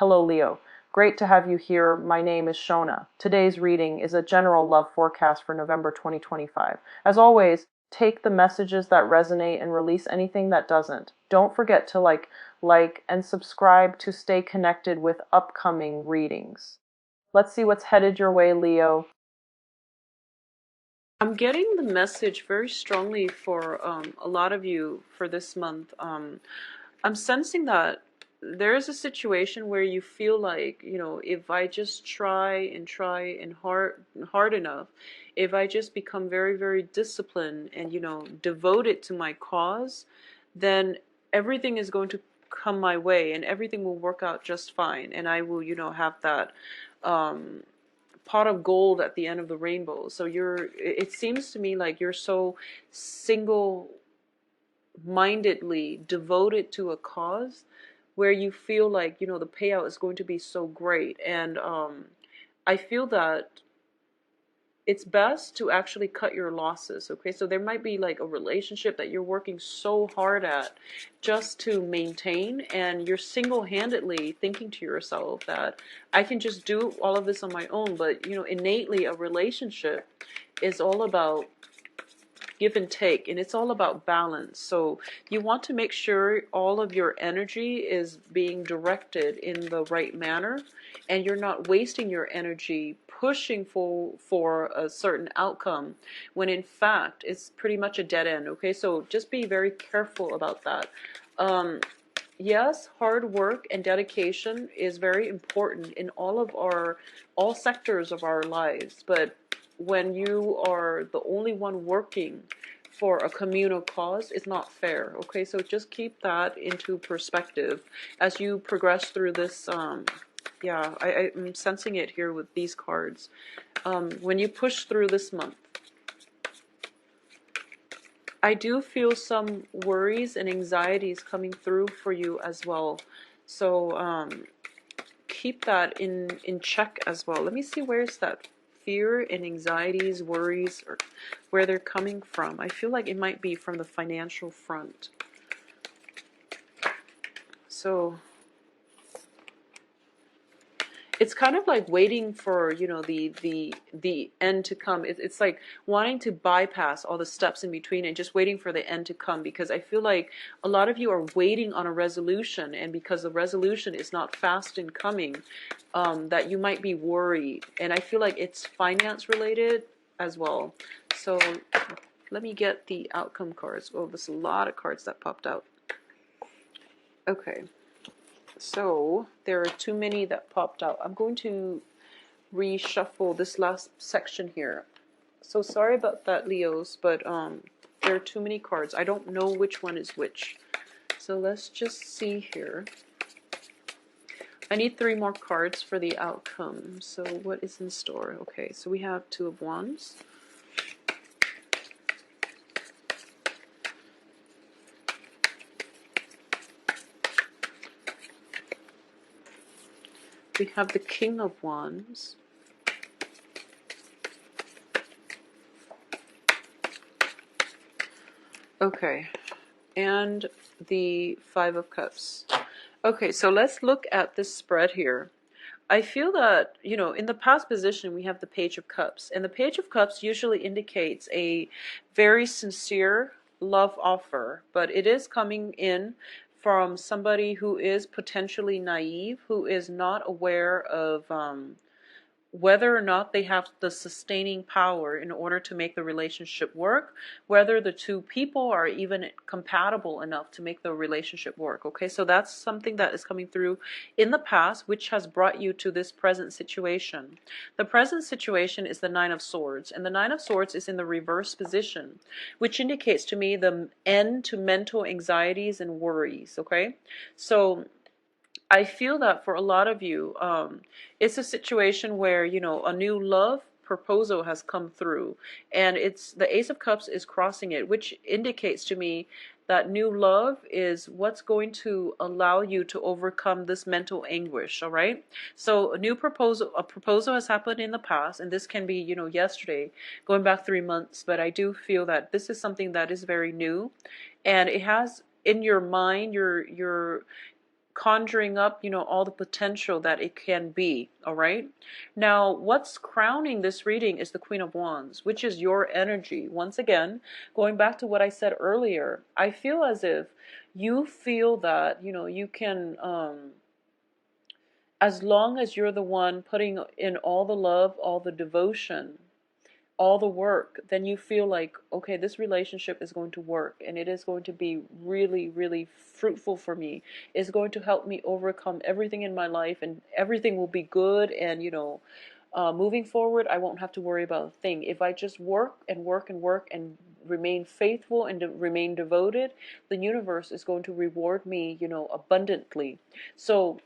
Hello, Leo. Great to have you here. My name is Shona. Today's reading is a general love forecast for November 2025. As always, take the messages that resonate and release anything that doesn't. Don't forget to like, and subscribe to stay connected with upcoming readings. Let's see what's headed your way, Leo. I'm getting the message very strongly for a lot of you for this month. I'm sensing that there is a situation where you feel like, if I just try and hard enough, if I just become very, very disciplined and, devoted to my cause, then everything is going to come my way and everything will work out just fine. And I will, have that pot of gold at the end of the rainbow. So it seems to me like you're so single-mindedly devoted to a cause where you feel like, the payout is going to be so great. And I feel that it's best to actually cut your losses, okay? So there might be like a relationship that you're working so hard at just to maintain, and you're single-handedly thinking to yourself that I can just do all of this on my own. But, innately a relationship is all about give and take, and it's all about balance. So you want to make sure all of your energy is being directed in the right manner, and you're not wasting your energy pushing for a certain outcome when in fact it's pretty much a dead end. Okay, so just be very careful about that. Yes, hard work and dedication is very important in all sectors of our lives, but when you are the only one working for a communal cause, it's not fair. Okay, so just keep that into perspective as you progress through this. Yeah, I'm sensing it here with these cards. When you push through this month, I do feel some worries and anxieties coming through for you as well. So keep that in check as well. Let me see, where's that fear and anxieties, worries, or where they're coming from. I feel like it might be from the financial front. So it's kind of like waiting for, the end to come. It's like wanting to bypass all the steps in between and just waiting for the end to come, because I feel like a lot of you are waiting on a resolution, and because the resolution is not fast in coming, that you might be worried. And I feel like it's finance related as well. So let me get the outcome cards. Oh, there's a lot of cards that popped out. Okay. So there are too many that popped out. I'm going to reshuffle this last section here. So sorry about that, Leos, but there are too many cards. I don't know which one is which. So let's just see here. I need 3 more cards for the outcome. So what is in store? Okay, so we have 2 of Wands. We have the King of Wands. Okay, and the 5 of Cups. Okay, so let's look at this spread here. I feel that, in the past position, we have the Page of Cups. And the Page of Cups usually indicates a very sincere love offer. But it is coming in from somebody who is potentially naive, who is not aware of whether or not they have the sustaining power in order to make the relationship work, whether the two people are even compatible enough to make the relationship work. Okay, so that's something that is coming through in the past, which has brought you to this present situation. The present situation is the Nine of Swords, and the Nine of Swords is in the reverse position, which indicates to me the end to mental anxieties and worries. Okay, so I feel that for a lot of you, it's a situation where, a new love proposal has come through, and it's the Ace of Cups is crossing it, which indicates to me that new love is what's going to allow you to overcome this mental anguish. All right. So a proposal has happened in the past, and this can be, yesterday, going back 3 months. But I do feel that this is something that is very new, and it has in your mind, your conjuring up, all the potential that it can be, all right? Now, what's crowning this reading is the Queen of Wands, which is your energy. Once again, going back to what I said earlier, I feel as if you feel that, you can, as long as you're the one putting in all the love, all the devotion, all the work, then you feel like, okay, this relationship is going to work and it is going to be really, really fruitful for me. It's going to help me overcome everything in my life and everything will be good. And, moving forward, I won't have to worry about a thing. If I just work and work and work and remain faithful and remain devoted, the universe is going to reward me, abundantly. So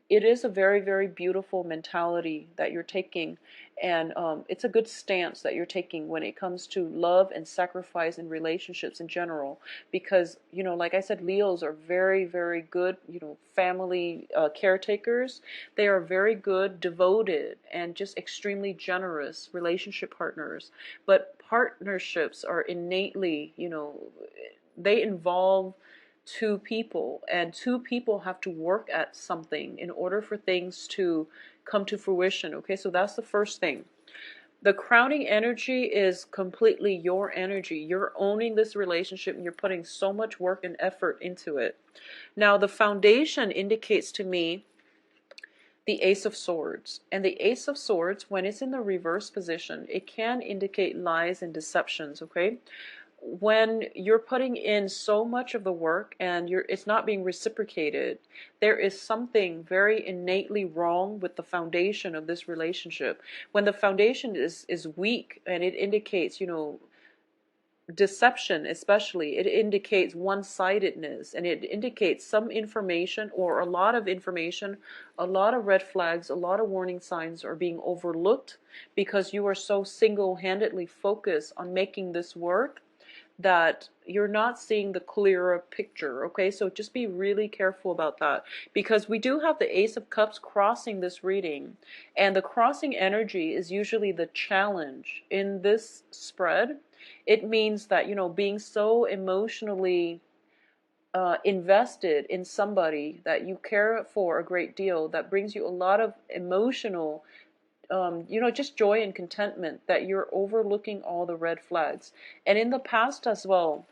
it is a very, very beautiful mentality that you're taking, and it's a good stance that you're taking when it comes to love and sacrifice in relationships in general, because like I said, Leos are very, very good, family caretakers. They are very good, devoted, and just extremely generous relationship partners. But partnerships are innately, they involve two people, and two people have to work at something in order for things to come to fruition. Okay, so that's the first thing. The crowning energy is completely your energy. You're owning this relationship and you're putting so much work and effort into it. Now, the foundation indicates to me the Ace of Swords. And the Ace of Swords, when it's in the reverse position, it can indicate lies and deceptions, okay? When you're putting in so much of the work and it's not being reciprocated, there is something very innately wrong with the foundation of this relationship. When the foundation is weak and it indicates, deception, especially, it indicates one-sidedness, and it indicates some information or a lot of information, a lot of red flags, a lot of warning signs are being overlooked because you are so single-handedly focused on making this work that you're not seeing the clearer picture. Okay, so just be really careful about that, because we do have the Ace of Cups crossing this reading, and the crossing energy is usually the challenge in this spread. It means that, being so emotionally invested in somebody that you care for a great deal, that brings you a lot of emotional just joy and contentment, that you're overlooking all the red flags. And in the past as well,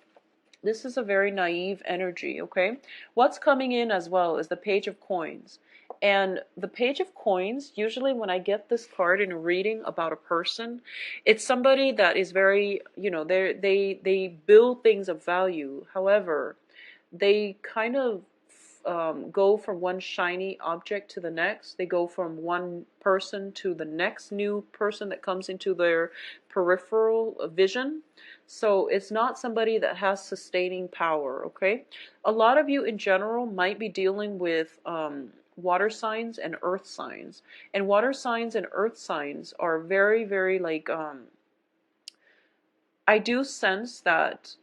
this is a very naive energy, okay? What's coming in as well is the Page of Coins. And the Page of Coins, usually when I get this card in a reading about a person, it's somebody that is very, they build things of value. However, they kind of go from one shiny object to the next. They go from one person to the next new person that comes into their peripheral vision. So it's not somebody that has sustaining power, okay? A lot of you in general might be dealing with water signs and earth signs. And water signs and earth signs are very, very I do sense that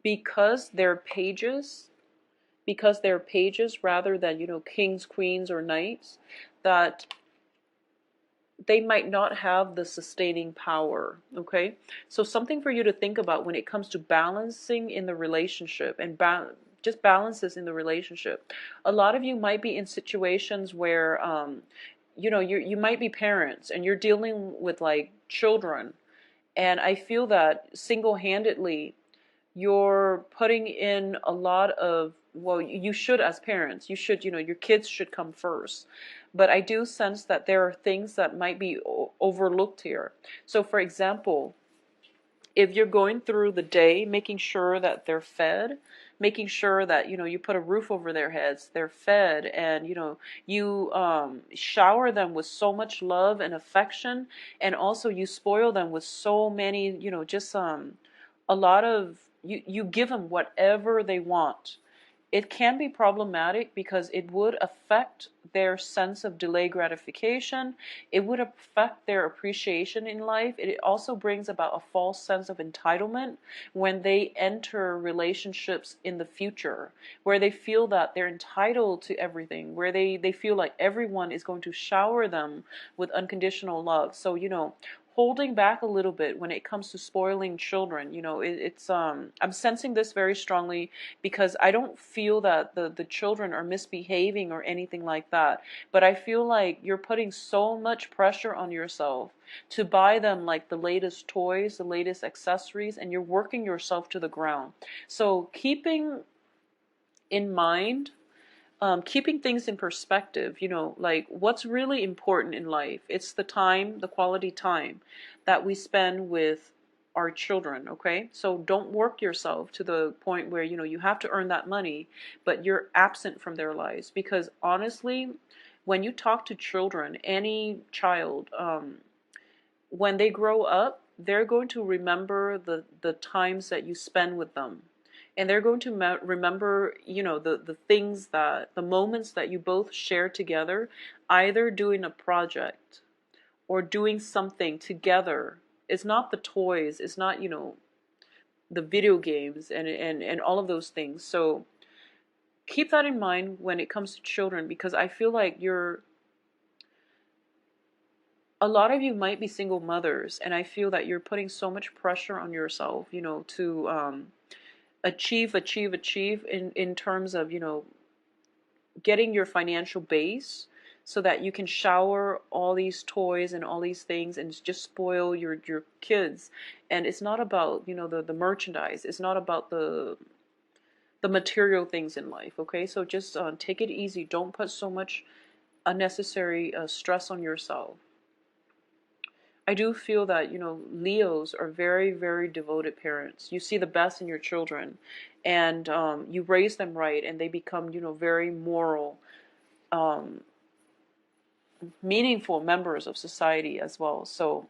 because they're pages, rather than, kings, queens, or knights, that they might not have the sustaining power, okay? So something for you to think about when it comes to balancing in the relationship and just balances in the relationship. A lot of you might be in situations where, you might be parents and you're dealing with like children. And I feel that single-handedly, you're putting in a lot of, well, you should, as parents, you should, your kids should come first. But I do sense that there are things that might be overlooked here. So for example, if you're going through the day, making sure that they're fed, making sure that, you put a roof over their heads, they're fed, and, you shower them with so much love and affection, and also you spoil them with so many, just a lot of, you give them whatever they want. It can be problematic because it would affect their sense of delayed gratification. It would affect their appreciation in life. It also brings about a false sense of entitlement when they enter relationships in the future, where they feel that they're entitled to everything, where they feel like everyone is going to shower them with unconditional love. So, holding back a little bit when it comes to spoiling children. You know, it's I'm sensing this very strongly, because I don't feel that the children are misbehaving or anything like that, but I feel like you're putting so much pressure on yourself to buy them like the latest toys, the latest accessories, and you're working yourself to the ground. So keeping in mind, keeping things in perspective, you know, like what's really important in life. It's the time, the quality time that we spend with our children, okay? So don't work yourself to the point where, you know, you have to earn that money, but you're absent from their lives. Because honestly, when you talk to children, any child, when they grow up, they're going to remember the times that you spend with them. And they're going to remember, you know, the things that, the moments that you both share together, either doing a project or doing something together. It's not the toys, it's not, you know, the video games and all of those things. So keep that in mind when it comes to children, because I feel like a lot of you might be single mothers, and I feel that you're putting so much pressure on yourself, you know, to achieve in terms of, you know, getting your financial base so that you can shower all these toys and all these things and just spoil your kids. And it's not about, you know, the merchandise. It's not about the material things in life, okay? So just take it easy. Don't put so much unnecessary stress on yourself. I do feel that, you know, Leos are very, very devoted parents. You see the best in your children, and you raise them right, and they become, you know, very moral, um, meaningful members of society as well. So,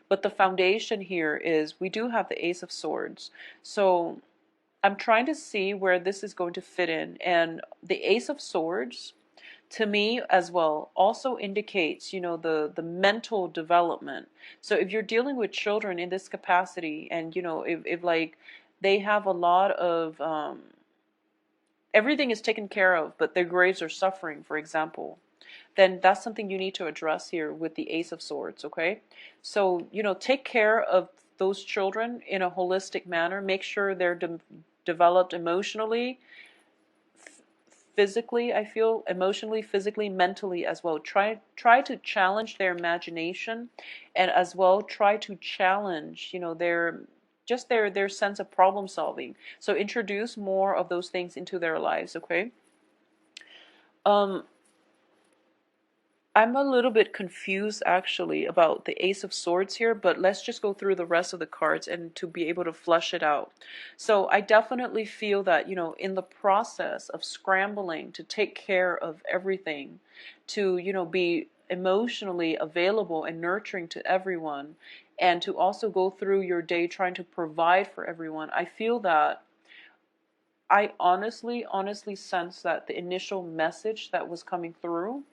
but the foundation here is we do have the Ace of Swords. So I'm trying to see where this is going to fit in, and the Ace of Swords, to me as well, also indicates, you know, the mental development. So if you're dealing with children in this capacity, and you know, if like they have a lot of everything is taken care of, but their grades are suffering, for example, then that's something you need to address here with the Ace of Swords, okay? So, you know, take care of those children in a holistic manner. Make sure they're developed emotionally, physically, I feel, emotionally, physically, mentally as well. Try to challenge their imagination, and as well try to challenge, you know, their sense of problem solving. So introduce more of those things into their lives, okay? Um, I'm a little bit confused actually about the Ace of Swords here, but let's just go through the rest of the cards and to be able to flush it out. So I definitely feel that, you know, in the process of scrambling to take care of everything, to, you know, be emotionally available and nurturing to everyone, and to also go through your day trying to provide for everyone, I feel that I honestly sense that the initial message that was coming through,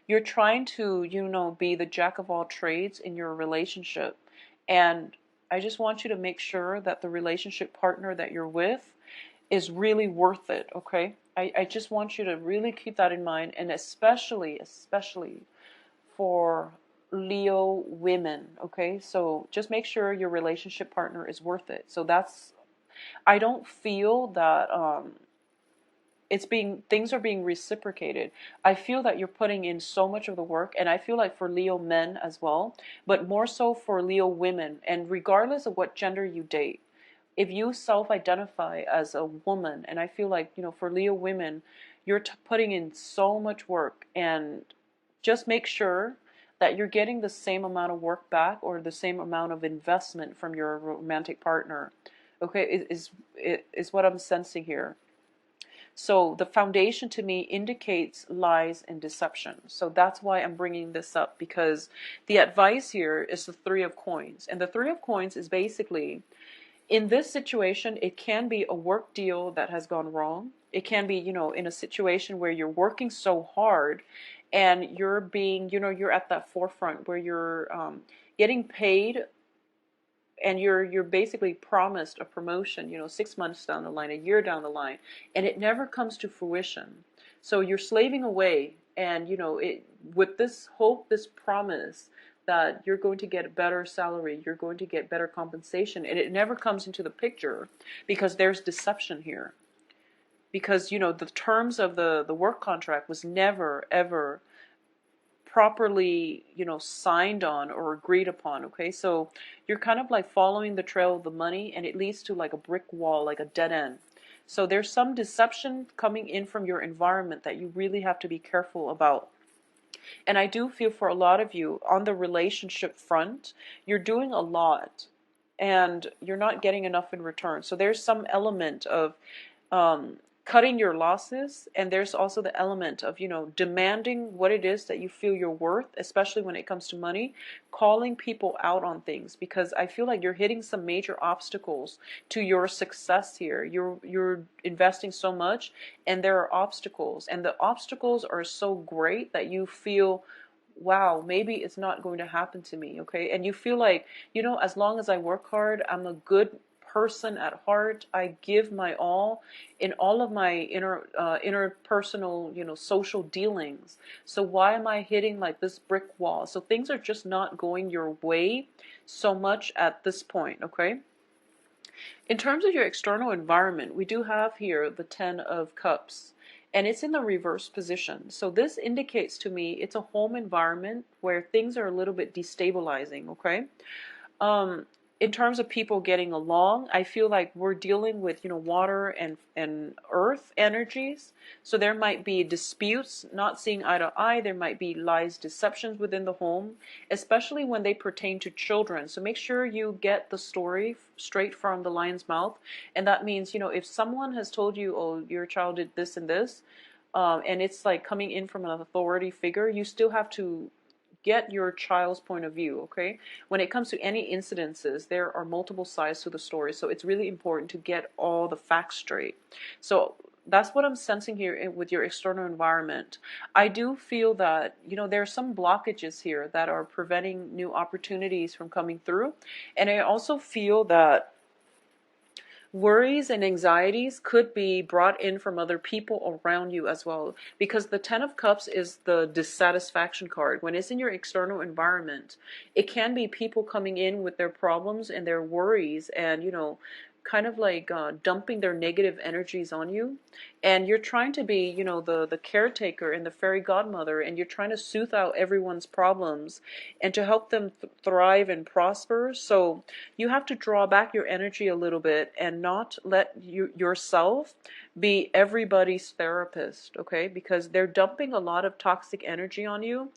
you're trying to, you know, be the jack of all trades in your relationship. And I just want you to make sure that the relationship partner that you're with is really worth it, okay? I just want you to really keep that in mind, and especially for Leo women, okay? So just make sure your relationship partner is worth it. So that's, I don't feel that things are being reciprocated. I feel that you're putting in so much of the work, and I feel like for Leo men as well, but more so for Leo women. And regardless of what gender you date, if you self-identify as a woman, and I feel like, you know, for Leo women, you're putting in so much work, and just make sure that you're getting the same amount of work back, or the same amount of investment from your romantic partner. Okay, is what I'm sensing here. So the foundation to me indicates lies and deception. So that's why I'm bringing this up, because the advice here is the Three of Coins. And the Three of Coins is basically, in this situation, it can be a work deal that has gone wrong. It can be, you know, in a situation where you're working so hard and you're being, you know, you're at that forefront where you're getting paid, and you're basically promised a promotion, you know, 6 months down the line, a year down the line, and it never comes to fruition. So you're slaving away, and you know, it with this hope, this promise that you're going to get a better salary, you're going to get better compensation, and it never comes into the picture because there's deception here. Because, you know, the terms of the work contract was never, ever properly, you know, signed on or agreed upon. Okay, so you're kind of like following the trail of the money, and it leads to like a brick wall, like a dead end. So there's some deception coming in from your environment that you really have to be careful about. And I do feel for a lot of you on the relationship front, you're doing a lot and you're not getting enough in return. So there's some element of um, cutting your losses, and there's also the element of, you know, demanding what it is that you feel you're worth, especially when it comes to money, calling people out on things, because I feel like you're hitting some major obstacles to your success here. You're investing so much, and there are obstacles, and the obstacles are so great that you feel, wow, maybe it's not going to happen to me. Okay, and you feel like, you know, as long as I work hard, I'm a good person at heart. I give my all in all of my interpersonal, you know, social dealings. So why am I hitting like this brick wall? So things are just not going your way so much at this point. Okay. In terms of your external environment, we do have here the 10 of Cups, and it's in the reverse position. So this indicates to me it's a home environment where things are a little bit destabilizing. Okay. Um, in terms of people getting along, I feel like we're dealing with, you know, water and earth energies. So there might be disputes, not seeing eye to eye. There might be lies, deceptions within the home, especially when they pertain to children. So make sure you get the story straight from the lion's mouth. And that means, you know, if someone has told you, oh, your child did this and this, and it's like coming in from an authority figure, you still have to get your child's point of view. Okay, when it comes to any incidences, there are multiple sides to the story, so it's really important to get all the facts straight. So that's what I'm sensing here with your external environment. I do feel that, you know, there are some blockages here that are preventing new opportunities from coming through, and I also feel that worries and anxieties could be brought in from other people around you as well, because the 10 of Cups is the dissatisfaction card. When it's in your external environment, it can be people coming in with their problems and their worries, and, you know, kind of like dumping their negative energies on you, and you're trying to be, you know, the caretaker and the fairy godmother, and you're trying to soothe out everyone's problems and to help them thrive and prosper. So you have to draw back your energy a little bit and not let yourself be everybody's therapist. Okay, because they're dumping a lot of toxic energy on you,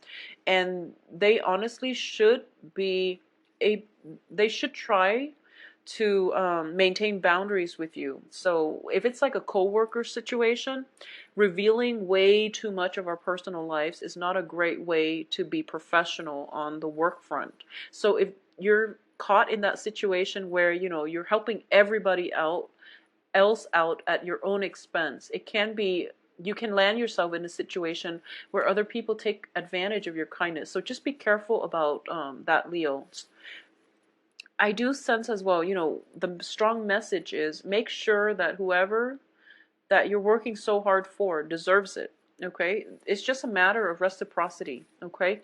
and they honestly should be a they should try to maintain boundaries with you. So if it's like a co-worker situation, revealing way too much of our personal lives is not a great way to be professional on the work front. So if you're caught in that situation where, you know, you're helping everybody else out at your own expense, it can be, you can land yourself in a situation where other people take advantage of your kindness. So just be careful about that, Leo. I do sense as well, you know, the strong message is make sure that whoever that you're working so hard for deserves it. Okay, it's just a matter of reciprocity. Okay,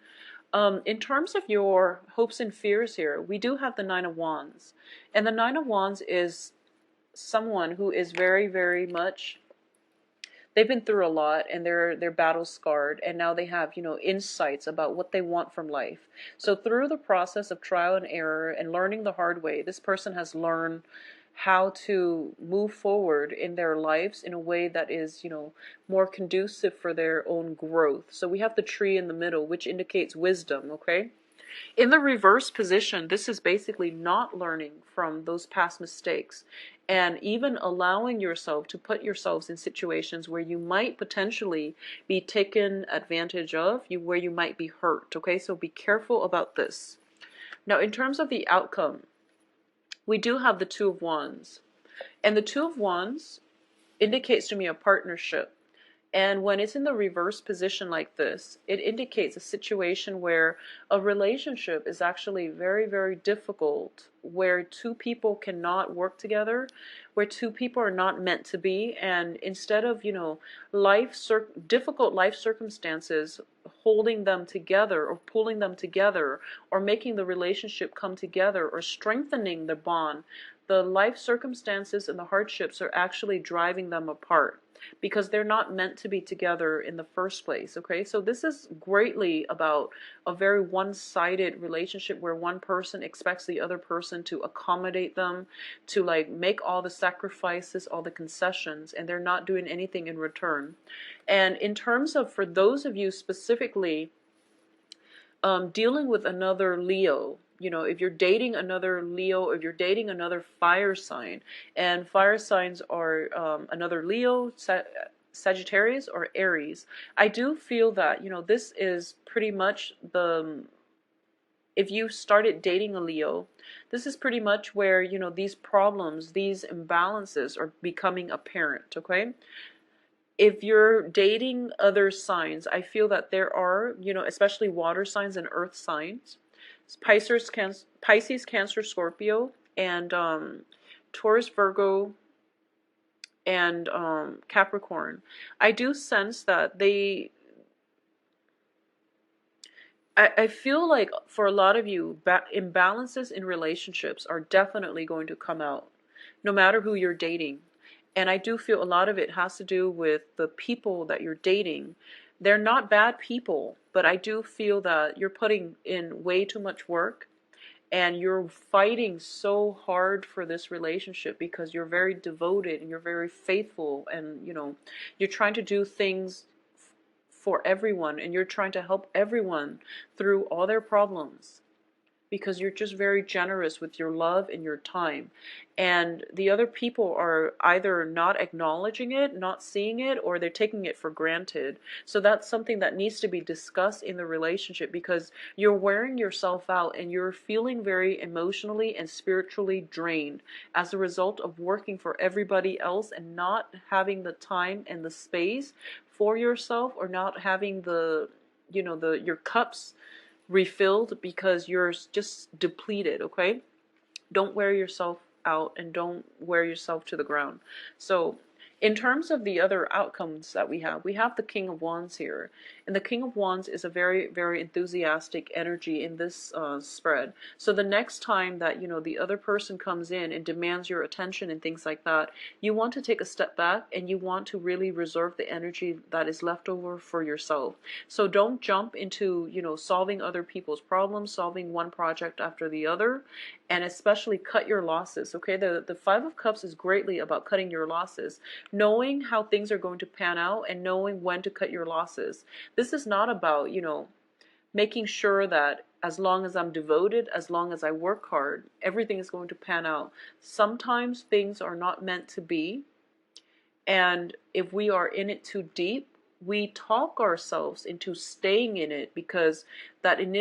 in terms of your hopes and fears here, we do have the 9 of Wands, and the 9 of Wands is someone who is very, very much, they've been through a lot, and they're battle scarred, and now they have, you know, insights about what they want from life. So through the process of trial and error and learning the hard way, this person has learned how to move forward in their lives in a way that is, you know, more conducive for their own growth. So we have the tree in the middle, which indicates wisdom. Okay, in the reverse position, this is basically not learning from those past mistakes and even allowing yourself to put yourselves in situations where you might potentially be taken advantage of, where you might be hurt. Okay, so be careful about this. Now, in terms of the outcome, we do have the 2 of Wands. And the 2 of Wands indicates to me a partnership. And when it's in the reverse position like this, it indicates a situation where a relationship is actually very, very difficult, where two people cannot work together, where two people are not meant to be. And instead of, you know, difficult life circumstances holding them together or pulling them together or making the relationship come together or strengthening the bond. The life circumstances and the hardships are actually driving them apart because they're not meant to be together in the first place. Okay, so this is greatly about a very one-sided relationship where one person expects the other person to accommodate them, to like make all the sacrifices, all the concessions, and they're not doing anything in return. And in terms of, for those of you specifically dealing with another Leo, you know, if you're dating another Leo, if you're dating another fire sign, and fire signs are another Leo, Sagittarius, or Aries, I do feel that, you know, this is pretty much the, if you started dating a Leo, this is pretty much where, you know, these problems, these imbalances are becoming apparent, okay? If you're dating other signs, I feel that there are, you know, especially water signs and earth signs, Pisces, Cancer, Scorpio, and Taurus, Virgo, and Capricorn. I do sense that I feel like for a lot of you, imbalances in relationships are definitely going to come out, no matter who you're dating. And I do feel a lot of it has to do with the people that you're dating. They're not bad people, but I do feel that you're putting in way too much work and you're fighting so hard for this relationship because you're very devoted and you're very faithful, and you know, you're trying to do things for everyone and you're trying to help everyone through all their problems because you're just very generous with your love and your time. And the other people are either not acknowledging it, not seeing it, or they're taking it for granted. So that's something that needs to be discussed in the relationship, because you're wearing yourself out and you're feeling very emotionally and spiritually drained as a result of working for everybody else and not having the time and the space for yourself, or not having the, you know, the your cups refilled because you're just depleted. Okay, don't wear yourself out and don't wear yourself to the ground. So in terms of the other outcomes that we have the King of Wands here, and the King of Wands is a very, very enthusiastic energy in this spread. So the next time that, you know, the other person comes in and demands your attention and things like that, you want to take a step back and you want to really reserve the energy that is left over for yourself. So don't jump into, you know, solving other people's problems, solving one project after the other, and especially cut your losses. Okay, the Five of Cups is greatly about cutting your losses, knowing how things are going to pan out and knowing when to cut your losses. This is not about, you know, making sure that as long as I'm devoted, as long as I work hard, everything is going to pan out. Sometimes things are not meant to be, and if we are in it too deep, we talk ourselves into staying in it because that initial